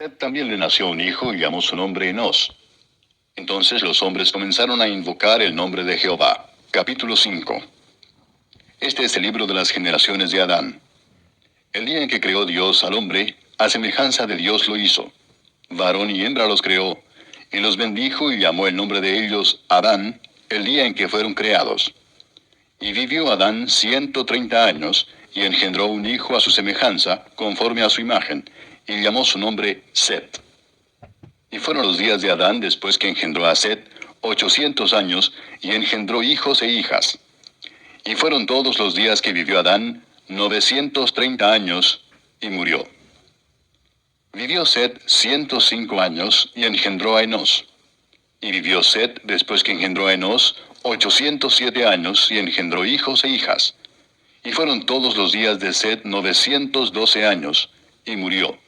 Set también le nació un hijo y llamó su nombre Enos. Entonces los hombres comenzaron a invocar el nombre de Jehová. Capítulo 5. Este es el libro de las generaciones de Adán. El día en que creó Dios al hombre, a semejanza de Dios lo hizo. Varón y hembra los creó, y los bendijo y llamó el nombre de ellos Adán, el día en que fueron creados. Y vivió Adán 130 años, y engendró un hijo a su semejanza, conforme a su imagen, y llamó su nombre Set. Y fueron los días de Adán después que engendró a Set, 800 años, y engendró hijos e hijas. Y fueron todos los días que vivió Adán, 930 años, y murió. Vivió Set 105 años, y engendró a Enos. Y vivió Set, después que engendró a Enos, 807 años, y engendró hijos e hijas. Y fueron todos los días de Set 912 años, y murió.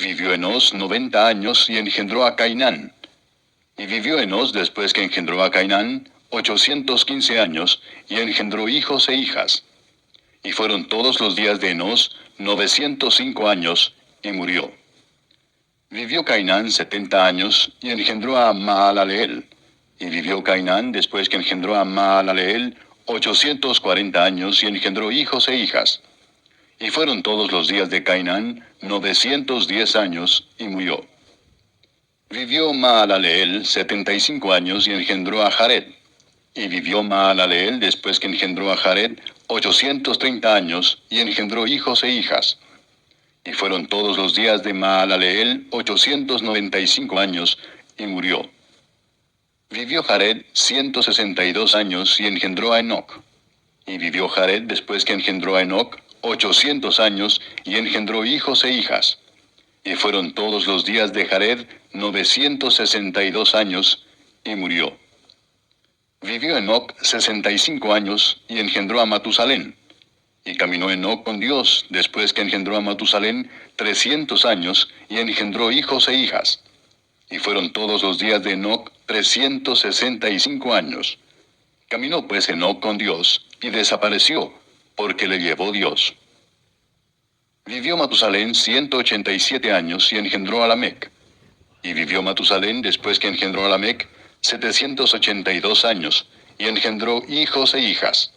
Vivió Enos 90 años, y engendró a Cainán. Y vivió Enos, después que engendró a Cainán, 815 años, y engendró hijos e hijas. Y fueron todos los días de Enos 905 años, y murió. Vivió Cainán 70 años, y engendró a Maalaleel. Y vivió Cainán, después que engendró a Maalaleel, 840 años, y engendró hijos e hijas. Y fueron todos los días de Cainán 910 años, y murió. Vivió Maalaleel 75 años, y engendró a Jared. Y vivió Maalaleel, después que engendró a Jared, 830 años, y engendró hijos e hijas. Y fueron todos los días de Maalaleel 895 años, y murió. Vivió Jared 162 años, y engendró a Enoc. Y vivió Jared, después que engendró a Enoc, 800 años, y engendró hijos e hijas. Y fueron todos los días de Jared 962 años, y murió. Vivió Enoc 65 años, y engendró a Matusalén. Y caminó Enoc con Dios, después que engendró a Matusalén, 300 años, y engendró hijos e hijas. Y fueron todos los días de Enoc 365 años. Caminó pues Enoc con Dios, y desapareció, porque le llevó Dios. Vivió Matusalén 187 años, y engendró a Lamec. Y vivió Matusalén, después que engendró a Lamec, 782 años, y engendró hijos e hijas.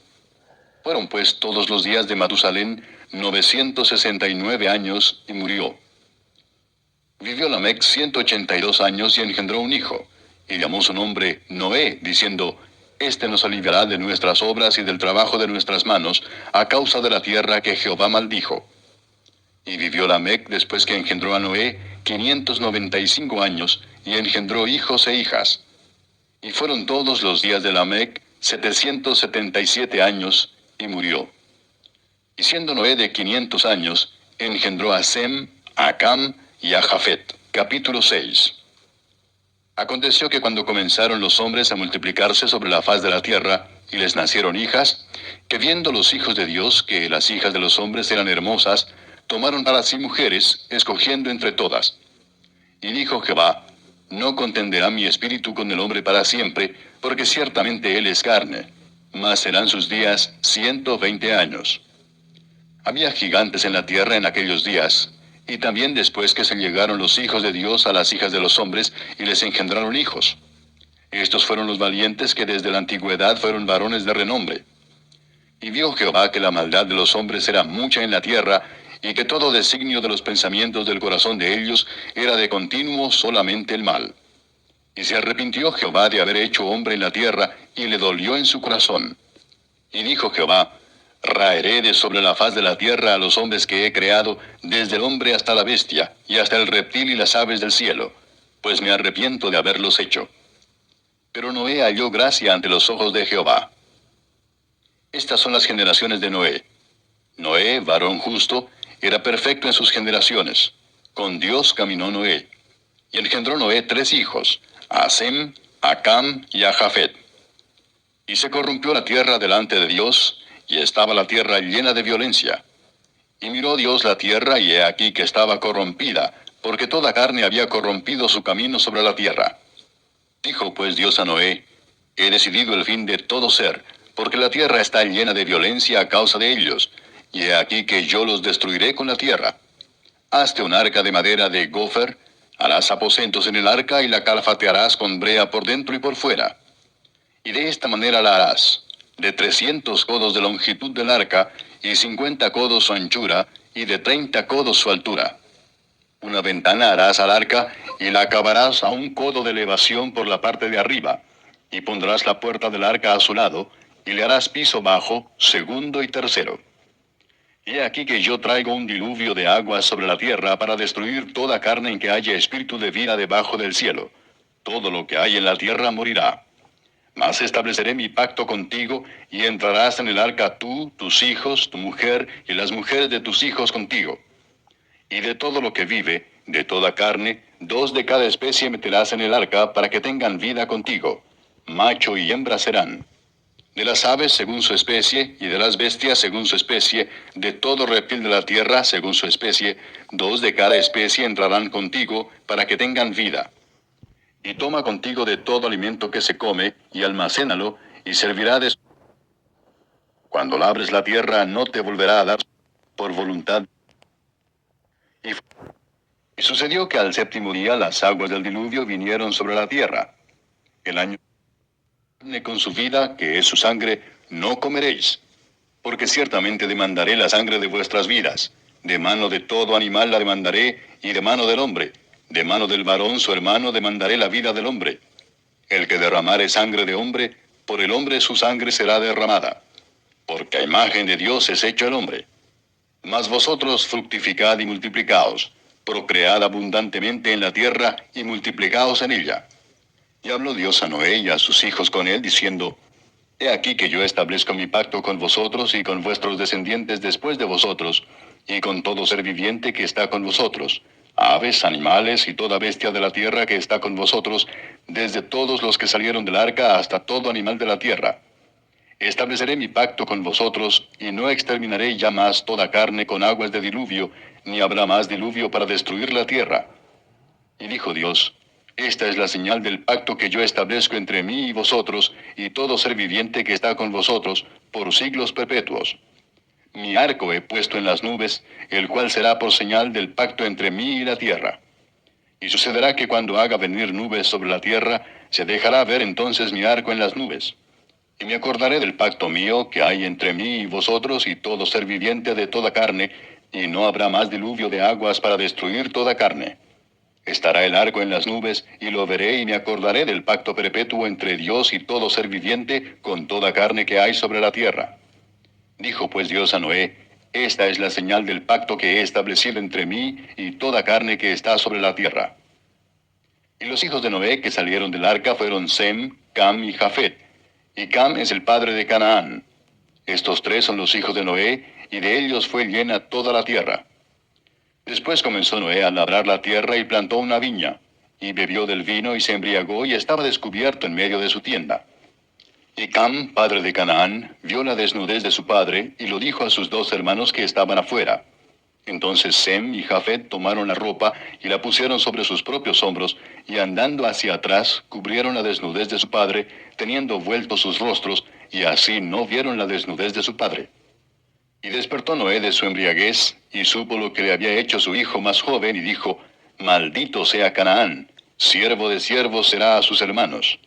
Fueron pues todos los días de Matusalén 969 años, y murió. Vivió Lamec 182 años, y engendró un hijo, y llamó su nombre Noé, diciendo: Este nos aliviará de nuestras obras y del trabajo de nuestras manos, a causa de la tierra que Jehová maldijo. Y vivió Lamec, después que engendró a Noé, 595 años, y engendró hijos e hijas. Y fueron todos los días de Lamec 777 años, y murió. Y siendo Noé de 500 años, engendró a Sem, a Cam y a Jafet. Capítulo 6. Aconteció que cuando comenzaron los hombres a multiplicarse sobre la faz de la tierra, y les nacieron hijas, que viendo los hijos de Dios que las hijas de los hombres eran hermosas, tomaron para sí mujeres, escogiendo entre todas. Y dijo Jehová: No contenderá mi espíritu con el hombre para siempre, porque ciertamente él es carne, mas serán sus días 120 años. Había gigantes en la tierra en aquellos días, y también después que se llegaron los hijos de Dios a las hijas de los hombres, y les engendraron hijos. Estos fueron los valientes que desde la antigüedad fueron varones de renombre. Y vio Jehová que la maldad de los hombres era mucha en la tierra, y que todo designio de los pensamientos del corazón de ellos era de continuo solamente el mal. Y se arrepintió Jehová de haber hecho hombre en la tierra, y le dolió en su corazón. Y dijo Jehová: Raeré de sobre la faz de la tierra a los hombres que he creado, desde el hombre hasta la bestia, y hasta el reptil y las aves del cielo, pues me arrepiento de haberlos hecho. Pero Noé halló gracia ante los ojos de Jehová. Estas son las generaciones de Noé. Noé, varón justo, era perfecto en sus generaciones. Con Dios caminó Noé. Y engendró Noé 3 hijos, a Sem, a Cam y a Jafet. Y se corrompió la tierra delante de Dios, y estaba la tierra llena de violencia. Y miró Dios la tierra, y he aquí que estaba corrompida, porque toda carne había corrompido su camino sobre la tierra. Dijo pues Dios a Noé: He decidido el fin de todo ser, porque la tierra está llena de violencia a causa de ellos, y he aquí que yo los destruiré con la tierra. Hazte un arca de madera de gofer, harás aposentos en el arca y la calfatearás con brea por dentro y por fuera. Y de esta manera la harás, de 300 codos de longitud del arca, y 50 codos su anchura, y de 30 codos su altura. Una ventana harás al arca, y la acabarás a 1 codo de elevación por la parte de arriba, y pondrás la puerta del arca a su lado, y le harás piso bajo, segundo y tercero. He aquí que yo traigo un diluvio de aguas sobre la tierra para destruir toda carne en que haya espíritu de vida debajo del cielo. Todo lo que hay en la tierra morirá. Mas estableceré mi pacto contigo, y entrarás en el arca tú, tus hijos, tu mujer, y las mujeres de tus hijos contigo. Y de todo lo que vive, de toda carne, 2 de cada especie meterás en el arca para que tengan vida contigo. Macho y hembra serán. De las aves según su especie, y de las bestias según su especie, de todo reptil de la tierra según su especie, 2 de cada especie entrarán contigo para que tengan vida. Y toma contigo de todo alimento que se come, y almacénalo, y servirá de... Cuando labres la tierra no te volverá a dar por voluntad. Y sucedió que al 7º día las aguas del diluvio vinieron sobre la tierra. El año con su vida, que es su sangre, no comeréis. Porque ciertamente demandaré la sangre de vuestras vidas. De mano de todo animal la demandaré, y de mano del hombre. De mano del varón su hermano demandaré la vida del hombre. El que derramare sangre de hombre, por el hombre su sangre será derramada. Porque a imagen de Dios es hecho el hombre. Mas vosotros fructificad y multiplicaos, procread abundantemente en la tierra y multiplicaos en ella. Y habló Dios a Noé y a sus hijos con él, diciendo, He aquí que yo establezco mi pacto con vosotros y con vuestros descendientes después de vosotros, y con todo ser viviente que está con vosotros, aves, animales y toda bestia de la tierra que está con vosotros, desde todos los que salieron del arca hasta todo animal de la tierra. Estableceré mi pacto con vosotros, y no exterminaré ya más toda carne con aguas de diluvio, ni habrá más diluvio para destruir la tierra. Y dijo Dios, Esta es la señal del pacto que yo establezco entre mí y vosotros, y todo ser viviente que está con vosotros, por siglos perpetuos. Mi arco he puesto en las nubes, el cual será por señal del pacto entre mí y la tierra. Y sucederá que cuando haga venir nubes sobre la tierra, se dejará ver entonces mi arco en las nubes. Y me acordaré del pacto mío que hay entre mí y vosotros y todo ser viviente de toda carne, y no habrá más diluvio de aguas para destruir toda carne. Estará el arco en las nubes, y lo veré y me acordaré del pacto perpetuo entre Dios y todo ser viviente con toda carne que hay sobre la tierra. Dijo pues Dios a Noé, Esta es la señal del pacto que he establecido entre mí y toda carne que está sobre la tierra. Y los hijos de Noé que salieron del arca fueron Sem, Cam y Jafet. Y Cam es el padre de Canaán. Estos 3 son los hijos de Noé, y de ellos fue llena toda la tierra. Después comenzó Noé a labrar la tierra y plantó una viña, y bebió del vino y se embriagó y estaba descubierto en medio de su tienda. Y Cam, padre de Canaán, vio la desnudez de su padre, y lo dijo a sus 2 hermanos que estaban afuera. Entonces Sem y Jafet tomaron la ropa y la pusieron sobre sus propios hombros, y andando hacia atrás, cubrieron la desnudez de su padre, teniendo vueltos sus rostros, y así no vieron la desnudez de su padre. Y despertó Noé de su embriaguez, y supo lo que le había hecho su hijo más joven, y dijo, Maldito sea Canaán, siervo de siervos será a sus hermanos.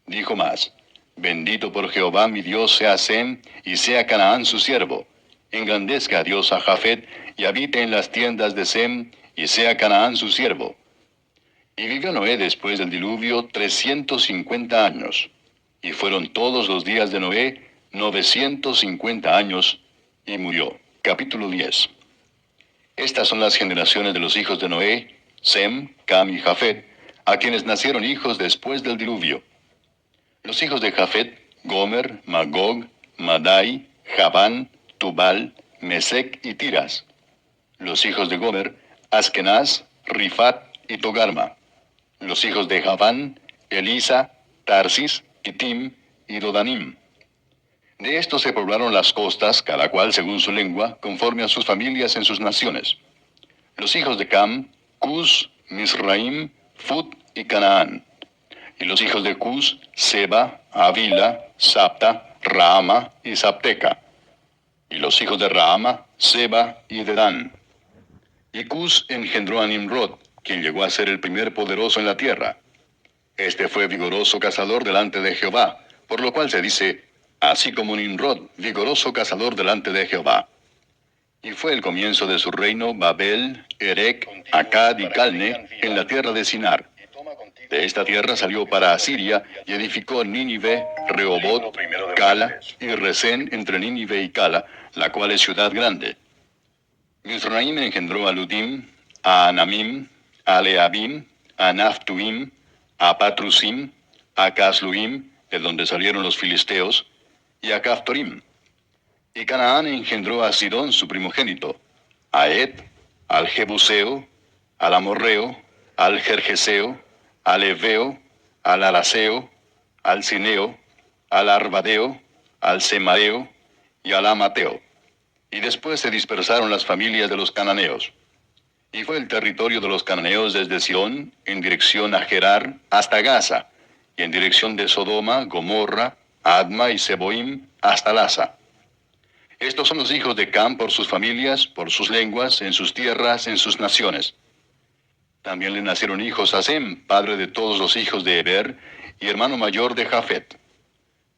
Dijo más, Bendito por Jehová mi Dios sea Sem, y sea Canaán su siervo. Engrandezca a Dios a Jafet, y habite en las tiendas de Sem, y sea Canaán su siervo. Y vivió Noé después del diluvio 350 años. Y fueron todos los días de Noé 950 años, y murió. Capítulo 10. Estas son las generaciones de los hijos de Noé, Sem, Cam y Jafet, a quienes nacieron hijos después del diluvio. Los hijos de Jafet, Gomer, Magog, Madai, Javán, Tubal, Mesec y Tiras. Los hijos de Gomer, Askenaz, Rifat y Togarma. Los hijos de Javán, Elisa, Tarsis, Kitim y Dodanim. De estos se poblaron las costas, cada cual según su lengua, conforme a sus familias en sus naciones. Los hijos de Cam, Cus, Misraim, Fut y Canaán. Y los hijos de Cus, Seba, Avila, Sapta, Raama y Sapteca. Y los hijos de Raama, Seba y Dedán. Y Cus engendró a Nimrod, quien llegó a ser el primer poderoso en la tierra. Este fue vigoroso cazador delante de Jehová, por lo cual se dice, así como Nimrod, vigoroso cazador delante de Jehová. Y fue el comienzo de su reino Babel, Erec, Accad y Calne, en la tierra de Sinar. De esta tierra salió para Asiria, y edificó Nínive, Rehoboth, Cala, y Resén entre Nínive y Cala, la cual es ciudad grande. Mizraim engendró a Ludim, a Anamim, a Leabim, a Naphtuim, a Patrusim, a Casluim, de donde salieron los filisteos, y a Caphtorim. Y Canaán engendró a Sidón su primogénito, a Ed, al Jebuseo, al Amorreo, al Gergeseo, al Eveo, al Araseo, al Cineo, al Arbadeo, al Semareo y al Amateo. Y después se dispersaron las familias de los cananeos. Y fue el territorio de los cananeos desde Sion, en dirección a Gerar, hasta Gaza, y en dirección de Sodoma, Gomorra, Adma y Seboim, hasta Lasa. Estos son los hijos de Cam por sus familias, por sus lenguas, en sus tierras, en sus naciones. También le nacieron hijos a Sem, padre de todos los hijos de Eber, y hermano mayor de Jafet.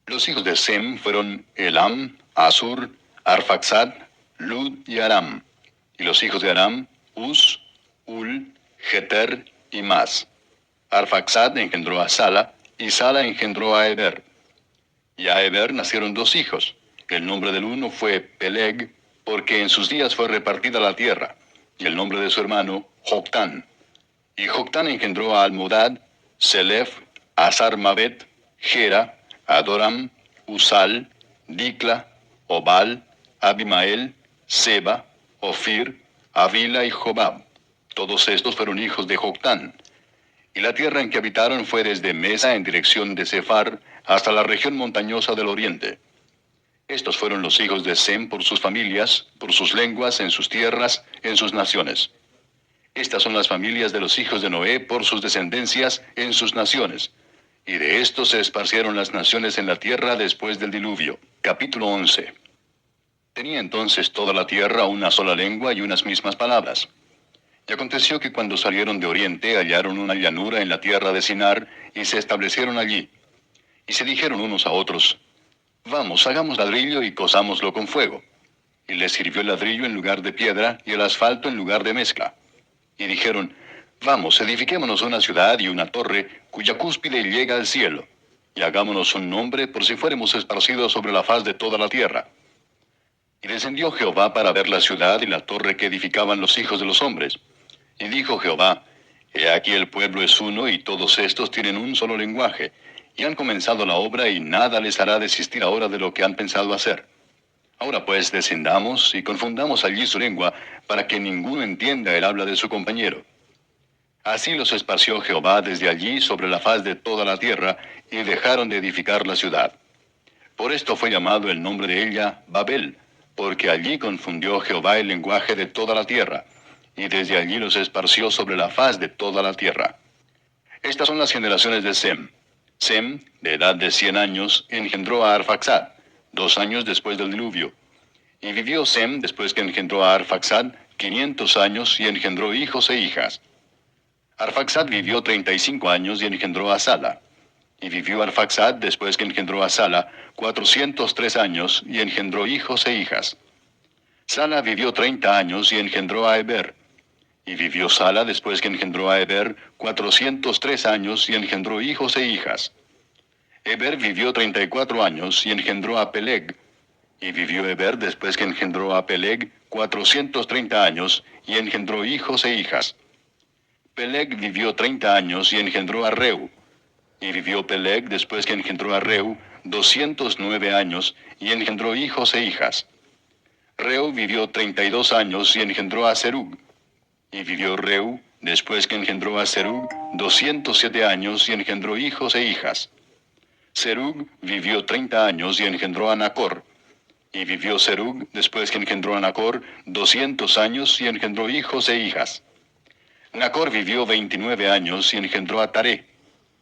Los hijos de Sem fueron Elam, Asur, Arfaxad, Lud y Aram. Y los hijos de Aram, Uz, Ul, Geter y Mas. Arfaxad engendró a Sala, y Sala engendró a Eber. Y a Eber nacieron dos hijos. El nombre del uno fue Peleg, porque en sus días fue repartida la tierra, y el nombre de su hermano, Joctán. Y Joctán engendró a Almodad, Selef, Asarmabet, Gera, Adoram, Usal, Dicla, Obal, Abimael, Seba, Ofir, Avila y Jobab. Todos estos fueron hijos de Joctán. Y la tierra en que habitaron fue desde Mesa en dirección de Sefar hasta la región montañosa del oriente. Estos fueron los hijos de Sem por sus familias, por sus lenguas, en sus tierras, en sus naciones. Estas son las familias de los hijos de Noé por sus descendencias, en sus naciones. Y de estos se esparcieron las naciones en la tierra después del diluvio. Capítulo 11. Tenía entonces toda la tierra una sola lengua y unas mismas palabras. Y aconteció que cuando salieron de oriente hallaron una llanura en la tierra de Sinar, y se establecieron allí. Y se dijeron unos a otros, vamos, hagamos ladrillo y cosámoslo con fuego. Y les sirvió el ladrillo en lugar de piedra, y el asfalto en lugar de mezcla. Y dijeron, vamos, edifiquémonos una ciudad y una torre, cuya cúspide llega al cielo, y hagámonos un nombre por si fuéramos esparcidos sobre la faz de toda la tierra. Y descendió Jehová para ver la ciudad y la torre que edificaban los hijos de los hombres. Y dijo Jehová, he aquí el pueblo es uno, y todos estos tienen un solo lenguaje, y han comenzado la obra, y nada les hará desistir ahora de lo que han pensado hacer. Ahora pues descendamos y confundamos allí su lengua, para que ninguno entienda el habla de su compañero. Así los esparció Jehová desde allí sobre la faz de toda la tierra, y dejaron de edificar la ciudad. Por esto fue llamado el nombre de ella Babel, porque allí confundió Jehová el lenguaje de toda la tierra, y desde allí los esparció sobre la faz de toda la tierra. Estas son las generaciones de Sem. Sem, de edad de 100 años, engendró a Arfaxad, 2 años después del diluvio. Y vivió Sem, después que engendró a Arfaxad, 500 años, y engendró hijos e hijas. Arfaxad vivió 35 años, y engendró a Sala. Y vivió Arfaxad, después que engendró a Sala, 403 años, y engendró hijos e hijas. Sala vivió 30 años, y engendró a Eber. Y vivió Sala, después que engendró a Eber, 403 años, y engendró hijos e hijas. Eber vivió 34 años, y engendró a Peleg. Y vivió Eber, después que engendró a Peleg, 430 años, y engendró hijos e hijas. Peleg vivió 30 años, y engendró a Reu. Y vivió Peleg, después que engendró a Reu, 209 años, y engendró hijos e hijas. Reu vivió 32 años, y engendró a Serug. Y vivió Reu, después que engendró a Serug, 207 años, y engendró hijos e hijas. Serug vivió 30 años, y engendró a Nacor. Y vivió Serug, después que engendró a Nacor, 200 años, y engendró hijos e hijas. Nacor vivió 29 años, y engendró a Taré.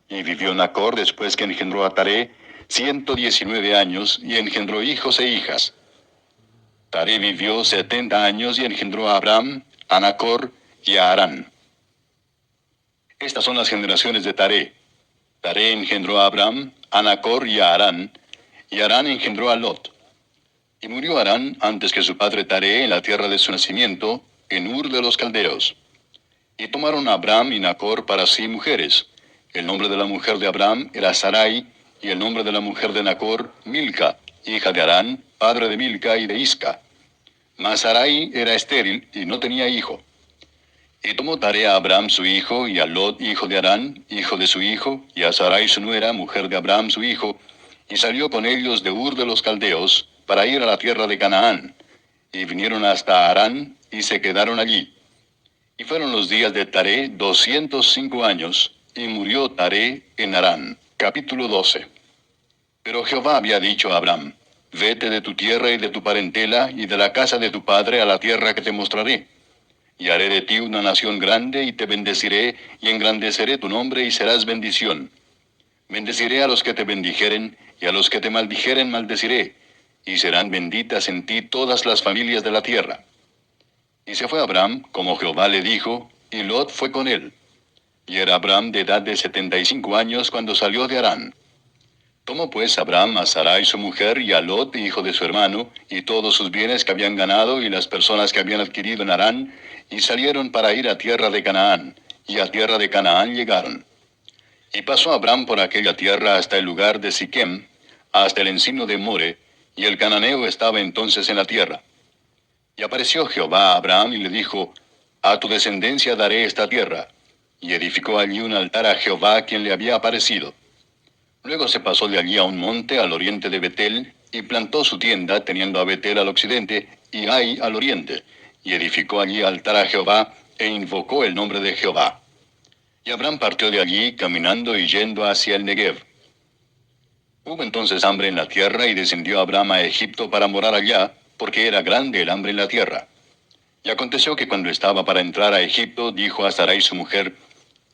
Y vivió Nacor, después que engendró a Taré, 119 años, y engendró hijos e hijas. Taré vivió 70 años, y engendró a Abram, a Nachor y a Harán. Estas son las generaciones de Taré. Taré engendró a Abram, a Nachor y a Harán engendró a Lot. Y murió Harán antes que su padre Taré en la tierra de su nacimiento, en Ur de los Caldeos. Y tomaron a Abram y Nachor para sí mujeres. El nombre de la mujer de Abram era Sarai, y el nombre de la mujer de Nachor, Milca, hija de Harán, padre de Milca y de Isca. Mas Sarai era estéril y no tenía hijo. Y tomó Taré a Abram su hijo, y a Lot hijo de Harán, hijo de su hijo, y a Sarai su nuera, mujer de Abram su hijo, y salió con ellos de Ur de los Caldeos, para ir a la tierra de Canaán. Y vinieron hasta Harán, y se quedaron allí. Y fueron los días de Taré 205 años, y murió Taré en Harán. Capítulo 12. Pero Jehová había dicho a Abram: Vete de tu tierra y de tu parentela, y de la casa de tu padre a la tierra que te mostraré. Y haré de ti una nación grande, y te bendeciré, y engrandeceré tu nombre, y serás bendición. Bendeciré a los que te bendijeren, y a los que te maldijeren maldeciré, y serán benditas en ti todas las familias de la tierra. Y se fue Abram, como Jehová le dijo, y Lot fue con él. Y era Abram de edad de 75 años cuando salió de Harán. Tomó pues Abram a Sarai su mujer, y a Lot, hijo de su hermano, y todos sus bienes que habían ganado, y las personas que habían adquirido en Harán, y salieron para ir a tierra de Canaán, y a tierra de Canaán llegaron. Y pasó Abram por aquella tierra hasta el lugar de Siquem, hasta el encino de More, y el cananeo estaba entonces en la tierra. Y apareció Jehová a Abram y le dijo: A tu descendencia daré esta tierra. Y edificó allí un altar a Jehová, quien le había aparecido. Luego se pasó de allí a un monte al oriente de Betel, y plantó su tienda, teniendo a Betel al occidente, y Ai al oriente. Y edificó allí altar a Jehová, e invocó el nombre de Jehová. Y Abram partió de allí, caminando y yendo hacia el Negev. Hubo entonces hambre en la tierra, y descendió Abram a Egipto para morar allá, porque era grande el hambre en la tierra. Y aconteció que cuando estaba para entrar a Egipto, dijo a Sarai su mujer: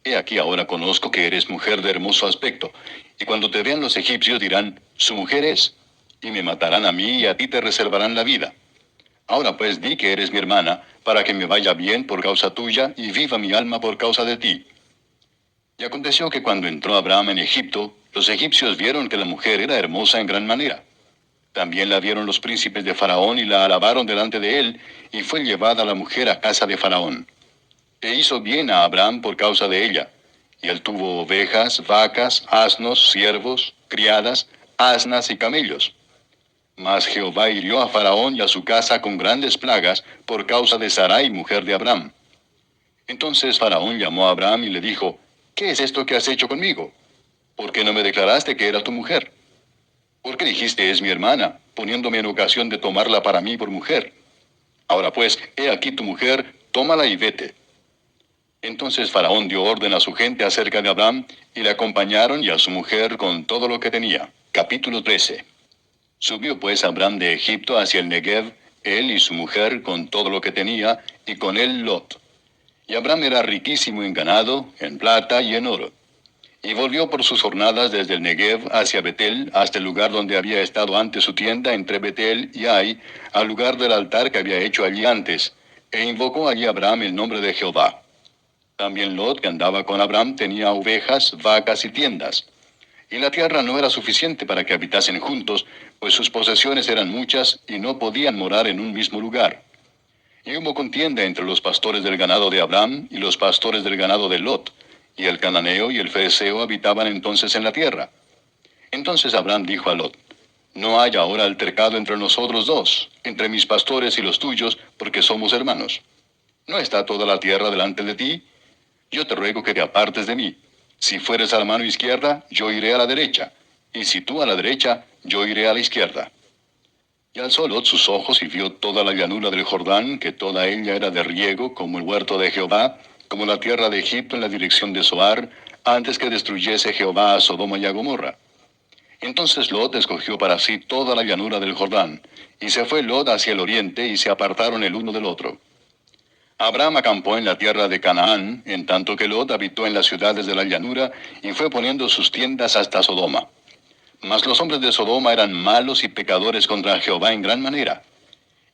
He aquí ahora conozco que eres mujer de hermoso aspecto, y cuando te vean los egipcios dirán: Su mujer es, y me matarán a mí, y a ti te reservarán la vida. Ahora pues di que eres mi hermana, para que me vaya bien por causa tuya, y viva mi alma por causa de ti. Y aconteció que cuando entró Abram en Egipto, los egipcios vieron que la mujer era hermosa en gran manera. También la vieron los príncipes de Faraón, y la alabaron delante de él, y fue llevada la mujer a casa de Faraón. E hizo bien a Abram por causa de ella. Y él tuvo ovejas, vacas, asnos, siervos, criadas, asnas y camellos. Mas Jehová hirió a Faraón y a su casa con grandes plagas por causa de Sarai, mujer de Abram. Entonces Faraón llamó a Abram y le dijo: ¿Qué es esto que has hecho conmigo? ¿Por qué no me declaraste que era tu mujer? ¿Por qué dijiste: es mi hermana, poniéndome en ocasión de tomarla para mí por mujer? Ahora pues, he aquí tu mujer, tómala y vete. Entonces Faraón dio orden a su gente acerca de Abram, y le acompañaron y a su mujer con todo lo que tenía. Capítulo 13. Subió pues Abram de Egipto hacia el Negev, él y su mujer con todo lo que tenía, y con él Lot. Y Abram era riquísimo en ganado, en plata y en oro. Y volvió por sus jornadas desde el Negev hacia Betel, hasta el lugar donde había estado antes su tienda entre Betel y Ai, al lugar del altar que había hecho allí antes, e invocó allí Abram el nombre de Jehová. También Lot, que andaba con Abram, tenía ovejas, vacas y tiendas. Y la tierra no era suficiente para que habitasen juntos, pues sus posesiones eran muchas, y no podían morar en un mismo lugar. Y hubo contienda entre los pastores del ganado de Abram y los pastores del ganado de Lot, y el cananeo y el fereceo habitaban entonces en la tierra. Entonces Abram dijo a Lot: No haya ahora altercado entre nosotros dos, entre mis pastores y los tuyos, porque somos hermanos. ¿No está toda la tierra delante de ti? Yo te ruego que te apartes de mí. Si fueres a la mano izquierda, yo iré a la derecha, y si tú a la derecha, yo iré a la izquierda. Y alzó Lot sus ojos y vio toda la llanura del Jordán, que toda ella era de riego, como el huerto de Jehová, como la tierra de Egipto en la dirección de Zoar, antes que destruyese Jehová a Sodoma y a Gomorra. Entonces Lot escogió para sí toda la llanura del Jordán, y se fue Lot hacia el oriente, y se apartaron el uno del otro. Abram acampó en la tierra de Canaán, en tanto que Lot habitó en las ciudades de la llanura, y fue poniendo sus tiendas hasta Sodoma. Mas los hombres de Sodoma eran malos y pecadores contra Jehová en gran manera.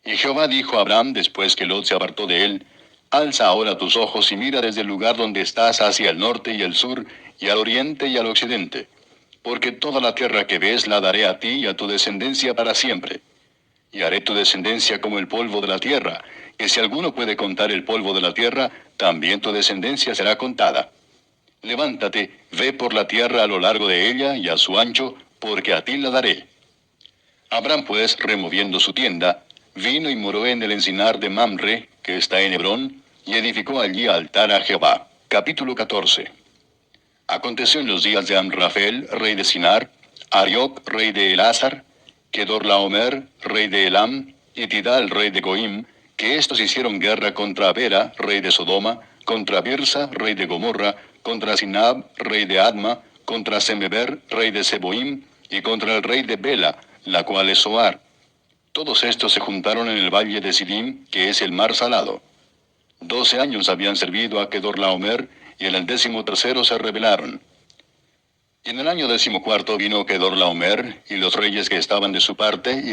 Y Jehová dijo a Abram, después que Lot se apartó de él: Alza ahora tus ojos y mira desde el lugar donde estás hacia el norte y el sur, y al oriente y al occidente. Porque toda la tierra que ves la daré a ti y a tu descendencia para siempre. Y haré tu descendencia como el polvo de la tierra, que si alguno puede contar el polvo de la tierra, también tu descendencia será contada. Levántate, ve por la tierra a lo largo de ella y a su ancho, porque a ti la daré. Abraham pues, removiendo su tienda, vino y moró en el encinar de Mamre, que está en Hebrón, y edificó allí altar a Jehová. Capítulo 14. Aconteció en los días de Amrafel, rey de Sinar, Arioc, rey de Elazar, Kedorlaomer, rey de Elam, y Tidal, rey de Goim, que estos hicieron guerra contra Abera, rey de Sodoma, contra Birsa, rey de Gomorra, contra Sinab, rey de Adma, contra Semeber, rey de Seboim, y contra el rey de Bela, la cual es Soar. Todos estos se juntaron en el valle de Sidim, que es el mar salado. 12 años habían servido a Kedorlaomer, y en el 13º se rebelaron. Y en el año 14 vino Kedorlaomer, y los reyes que estaban de su parte,